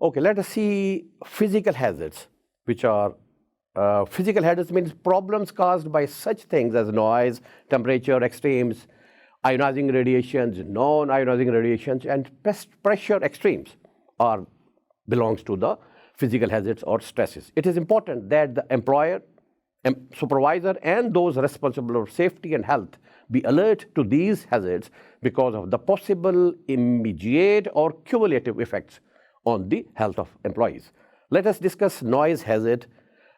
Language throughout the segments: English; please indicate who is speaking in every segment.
Speaker 1: Okay, let us see physical hazards, which are physical hazards means problems caused by such things as noise, temperature extremes, ionizing radiations, non-ionizing radiations, and pressure extremes are belongs to the physical hazards or stresses. It is important that the employer, supervisor, and those responsible for safety and health be alert to these hazards because of the possible immediate or cumulative effects on the health of employees. Let us discuss noise hazard.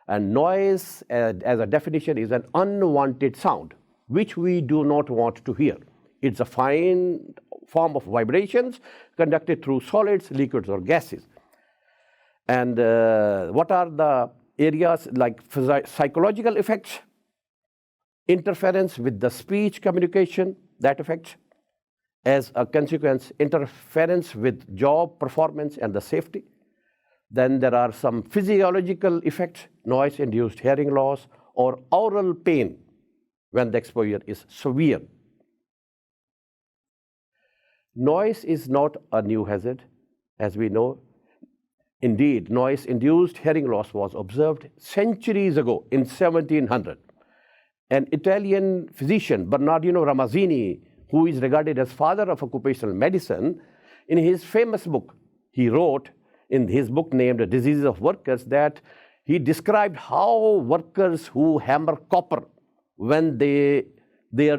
Speaker 1: And noise, as a definition, is an unwanted sound which we do not want to hear. It's a fine form of vibrations conducted through solids, liquids, or gases. And what are the areas like psychological effects, interference with the speech communication, that affects, as a consequence, interference with job performance and the safety. Then there are some physiological effects, noise-induced hearing loss or oral pain when the exposure is severe. Noise is not a new hazard, as we know. Indeed, noise-induced hearing loss was observed centuries ago in 1700. An Italian physician, Bernardino Ramazzini, who is regarded as father of occupational medicine, in his famous book, he wrote in his book named Diseases of Workers that he described how workers who hammer copper when their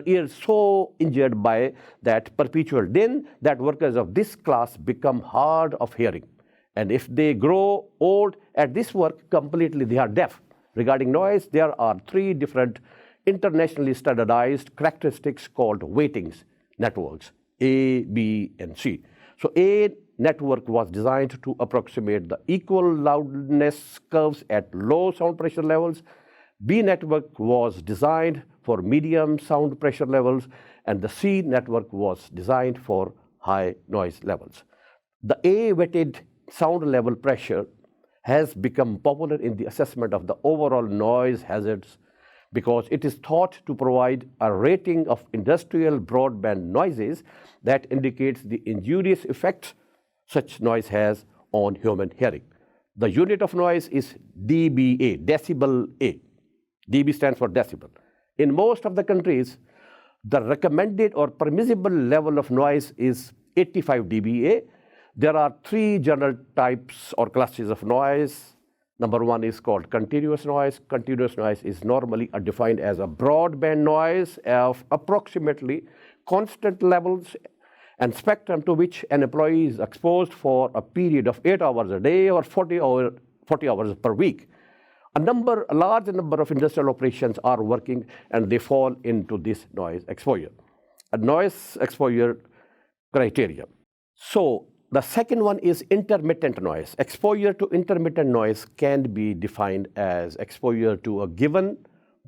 Speaker 1: ears so injured by that perpetual din that workers of this class become hard of hearing. And if they grow old at this work, completely they are deaf. Regarding noise, there are three different internationally standardized characteristics called weightings networks, A, B, and C. So A network was designed to approximate the equal loudness curves at low sound pressure levels. B network was designed for medium sound pressure levels, and the C network was designed for high noise levels. The A-weighted sound level pressure has become popular in the assessment of the overall noise hazards because it is thought to provide a rating of industrial broadband noises that indicates the injurious effects such noise has on human hearing. The unit of noise is dBA, decibel A. dB stands for decibel. In most of the countries, the recommended or permissible level of noise is 85 dBA. There are three general types or classes of noise. Number one is called continuous noise. Continuous noise is normally defined as a broadband noise of approximately constant levels and spectrum to which an employee is exposed for a period of 8 hours a day or 40 hours per week. A large number of industrial operations are working and they fall into this noise exposure. A noise exposure criteria. So the second one is intermittent noise. Exposure to intermittent noise can be defined as exposure to a given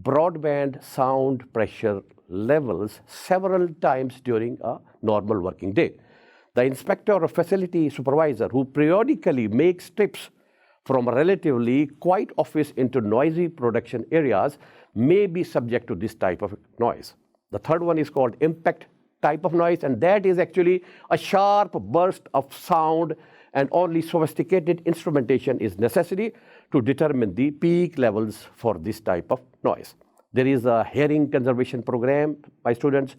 Speaker 1: broadband sound pressure levels several times during a normal working day. The inspector or facility supervisor who periodically makes trips from a relatively quiet office into noisy production areas may be subject to this type of noise. The third one is called impact type of noise, and that is actually a sharp burst of sound, and only sophisticated instrumentation is necessary to determine the peak levels for this type of noise. There is a hearing conservation program by students.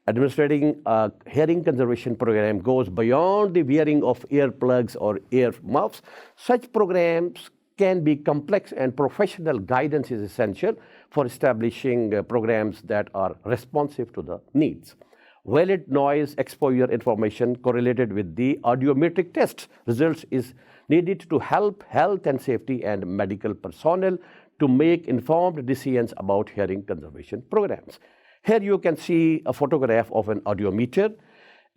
Speaker 1: Administrating a hearing conservation program goes beyond the wearing of earplugs or ear muffs. Such programs can be complex, and professional guidance is essential for establishing programs that are responsive to the needs. Valid noise exposure information correlated with the audiometric test results is needed to help health and safety and medical personnel to make informed decisions about hearing conservation programs. Here you can see a photograph of an audiometer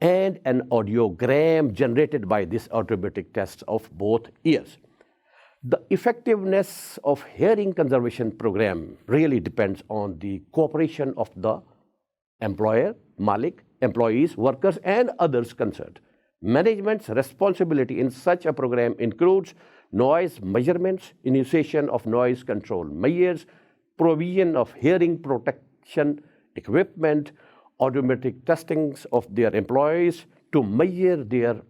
Speaker 1: and an audiogram generated by this audiometric test of both ears. The effectiveness of hearing conservation program really depends on the cooperation of the employer, Malik, employees, workers, and others concerned. Management's responsibility in such a program includes noise measurements, initiation of noise control measures, provision of hearing protection equipment, audiometric testings of their employees to measure their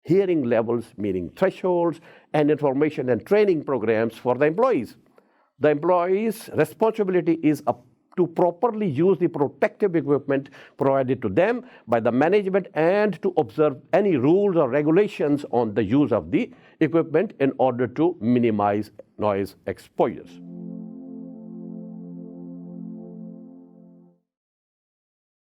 Speaker 1: hearing levels, meaning thresholds, and information and training programs for the employees. The employees' responsibility is to properly use the protective equipment provided to them by the management and to observe any rules or regulations on the use of the equipment in order to minimize noise exposures.